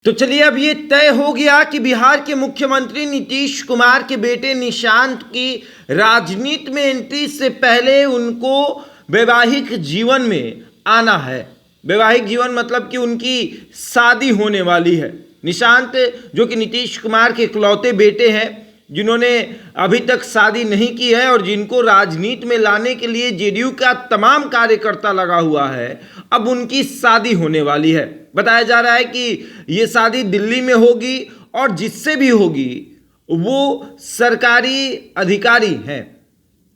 तो चलिए, अब ये तय हो गया कि बिहार के मुख्यमंत्री नीतीश कुमार के बेटे निशांत की राजनीति में एंट्री से पहले उनको वैवाहिक जीवन में आना है। वैवाहिक जीवन मतलब कि उनकी शादी होने वाली है। निशांत जो कि नीतीश कुमार के इकलौते बेटे हैं, जिन्होंने अभी तक शादी नहीं की है और जिनको राजनीति में लाने के लिए जेडीयू का तमाम कार्यकर्ता लगा हुआ है, अब उनकी शादी होने वाली है। बताया जा रहा है कि ये शादी दिल्ली में होगी और जिससे भी होगी वो सरकारी अधिकारी हैं।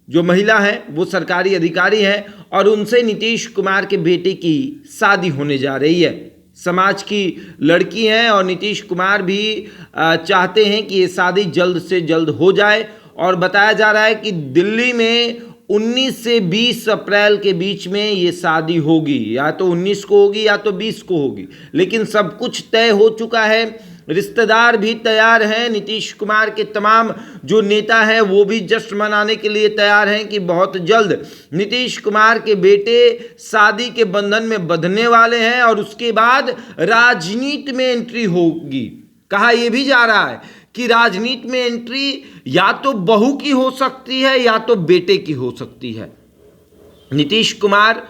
जो महिला है वो सरकारी अधिकारी है और उनसे नीतीश कुमार के बेटे की शादी होने जा रही है। समाज की लड़की हैं और नीतीश कुमार भी चाहते हैं कि ये शादी जल्द से जल्द हो जाए। और बताया जा रहा है कि दिल्ली में 19 से 20 अप्रैल के बीच में ये शादी होगी। या तो 19 को होगी या तो 20 को होगी, लेकिन सब कुछ तय हो चुका है। रिश्तेदार भी तैयार हैं। नीतीश कुमार के तमाम जो नेता हैं वो भी जश्न मनाने के लिए तैयार हैं कि बहुत जल्द नीतीश कुमार के बेटे शादी के बंधन में बंधने वाले हैं और उसके बाद राजनीति में एंट्री होगी। कहा यह भी जा रहा है कि राजनीति में एंट्री या तो बहू की हो सकती है या तो बेटे की हो सकती है। नीतीश कुमार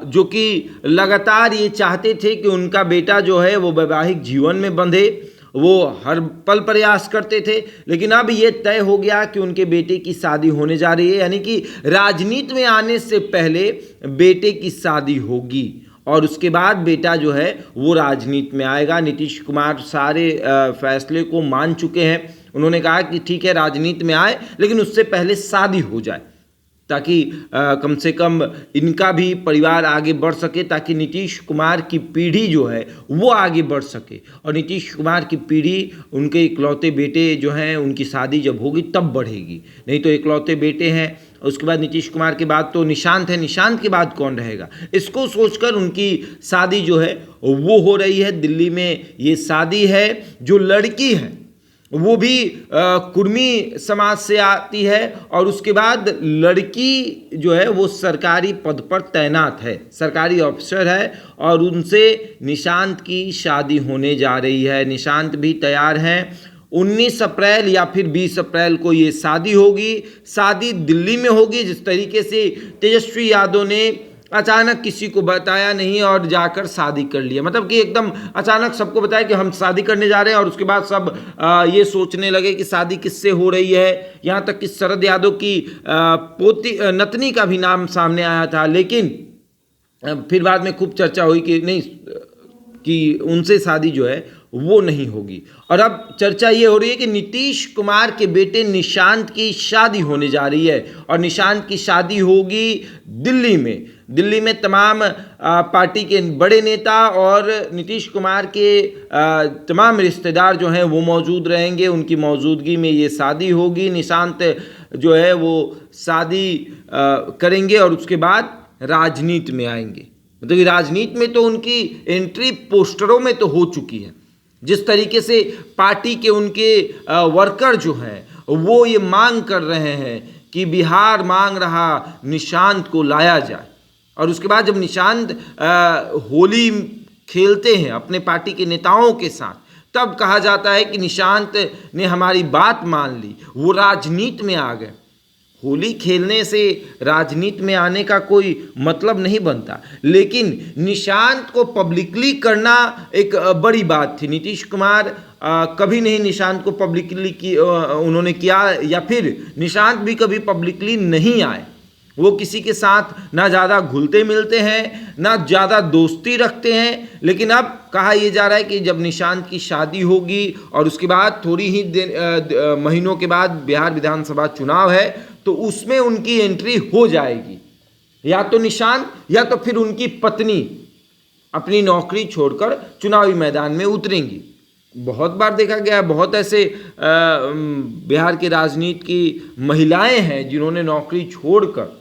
जो कि लगातार ये चाहते थे कि उनका बेटा जो है वो वैवाहिक जीवन में बंधे, वो हर पल प्रयास करते थे, लेकिन अब ये तय हो गया कि उनके बेटे की शादी होने जा रही है। यानी कि राजनीति में आने से पहले बेटे की शादी होगी और उसके बाद बेटा जो है वो राजनीति में आएगा। नीतीश कुमार सारे फैसले को मान चुके हैं। उन्होंने कहा कि ठीक है, राजनीति में आए लेकिन उससे पहले शादी हो जाए, ताकि कम से कम इनका भी परिवार आगे बढ़ सके, ताकि नीतीश कुमार की पीढ़ी जो है वो आगे बढ़ सके। और नीतीश कुमार की पीढ़ी, उनके इकलौते बेटे जो हैं, उनकी शादी जब होगी तब बढ़ेगी। नहीं तो इकलौते बेटे हैं, उसके बाद नीतीश कुमार के बाद तो निशांत है, निशांत के बाद कौन रहेगा, इसको सोचकर उनकी शादी जो है वो हो रही है। दिल्ली में ये शादी है। जो लड़की है वो भी कुर्मी समाज से आती है और उसके बाद लड़की जो है वो सरकारी पद पर तैनात है, सरकारी अफसर है और उनसे निशांत की शादी होने जा रही है। निशांत भी तैयार हैं। 19 अप्रैल या फिर 20 अप्रैल को ये शादी होगी। शादी दिल्ली में होगी। जिस तरीके से तेजस्वी यादव ने अचानक किसी को बताया नहीं और जाकर शादी कर लिया, मतलब कि एकदम अचानक सबको बताया कि हम शादी करने जा रहे हैं और उसके बाद सब ये सोचने लगे कि शादी किससे हो रही है। यहाँ तक कि शरद यादव की पोती नतनी का भी नाम सामने आया था, लेकिन फिर बाद में खूब चर्चा हुई कि नहीं, कि उनसे शादी जो है वो नहीं होगी। और अब चर्चा ये हो रही है कि नीतीश कुमार के बेटे निशांत की शादी होने जा रही है और निशांत की शादी होगी दिल्ली में। दिल्ली में तमाम पार्टी के बड़े नेता और नीतीश कुमार के तमाम रिश्तेदार जो हैं वो मौजूद रहेंगे। उनकी मौजूदगी में ये शादी होगी। निशांत जो है वो शादी करेंगे और उसके बाद राजनीति में आएंगे। मतलब कि राजनीति में तो उनकी एंट्री पोस्टरों में तो हो चुकी है। जिस तरीके से पार्टी के उनके वर्कर जो हैं वो ये मांग कर रहे हैं कि बिहार मांग रहा निशांत को लाया जाए, और उसके बाद जब निशांत होली खेलते हैं अपने पार्टी के नेताओं के साथ, तब कहा जाता है कि निशांत ने हमारी बात मान ली, वो राजनीति में आ गए। होली खेलने से राजनीति में आने का कोई मतलब नहीं बनता, लेकिन निशांत को पब्लिकली करना एक बड़ी बात थी। नीतीश कुमार कभी नहीं निशांत को पब्लिकली उन्होंने किया, या फिर निशांत भी कभी पब्लिकली नहीं आए। वो किसी के साथ ना ज़्यादा घुलते मिलते हैं, ना ज़्यादा दोस्ती रखते हैं। लेकिन अब कहा यह जा रहा है कि जब निशांत की शादी होगी और उसके बाद थोड़ी ही महीनों के बाद बिहार विधानसभा चुनाव है, तो उसमें उनकी एंट्री हो जाएगी। या तो निशांत या तो फिर उनकी पत्नी अपनी नौकरी छोड़कर चुनावी मैदान में उतरेंगी। बहुत बार देखा गया है, बहुत ऐसे बिहार की राजनीति की महिलाएं हैं जिन्होंने नौकरी छोड़कर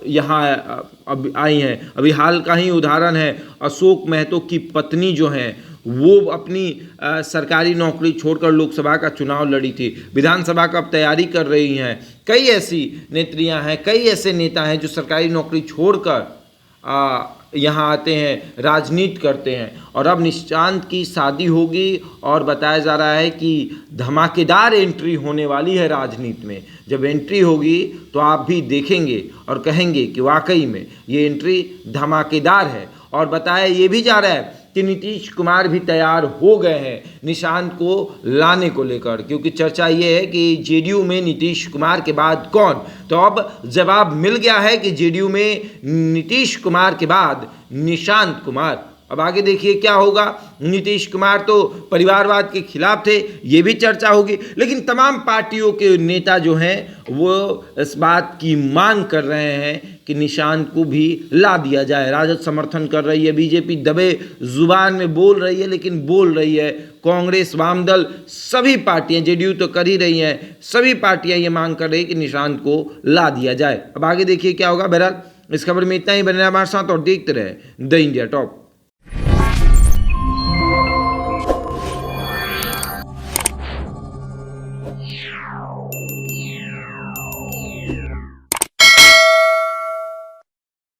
यहाँ अब आई हैं। अभी हाल का ही उदाहरण है, अशोक महतो की पत्नी जो हैं वो अपनी सरकारी नौकरी छोड़कर लोकसभा का चुनाव लड़ी थी, विधानसभा का अब तैयारी कर रही हैं। कई ऐसी नेत्रियां हैं, कई ऐसे नेता हैं जो सरकारी नौकरी छोड़कर यहाँ आते हैं, राजनीति करते हैं। और अब निशांत की शादी होगी और बताया जा रहा है कि धमाकेदार एंट्री होने वाली है राजनीति में। जब एंट्री होगी तो आप भी देखेंगे और कहेंगे कि वाकई में ये एंट्री धमाकेदार है। और बताया ये भी जा रहा है कि नीतीश कुमार भी तैयार हो गए हैं निशांत को लाने को लेकर, क्योंकि चर्चा ये है कि जेडीयू में नीतीश कुमार के बाद कौन। तो अब जवाब मिल गया है कि जेडीयू में नीतीश कुमार के बाद निशांत कुमार। अब आगे देखिए क्या होगा। नीतीश कुमार तो परिवारवाद के खिलाफ थे, ये भी चर्चा होगी, लेकिन तमाम पार्टियों के नेता जो हैं वो इस बात की मांग कर रहे हैं कि निशांत को भी ला दिया जाए। राजद समर्थन कर रही है, बीजेपी दबे जुबान में बोल रही है, लेकिन बोल रही है। कांग्रेस, वामदल, सभी पार्टियां, जेडीयू तो कर ही रही हैं, सभी पार्टियां ये मांग कर रही है कि निशांत को ला दिया जाए। अब आगे देखिए क्या होगा। बहरहाल इस खबर में इतना ही। बने रहे हमारे साथ और देखते रहे द इंडिया टॉप। Yeah.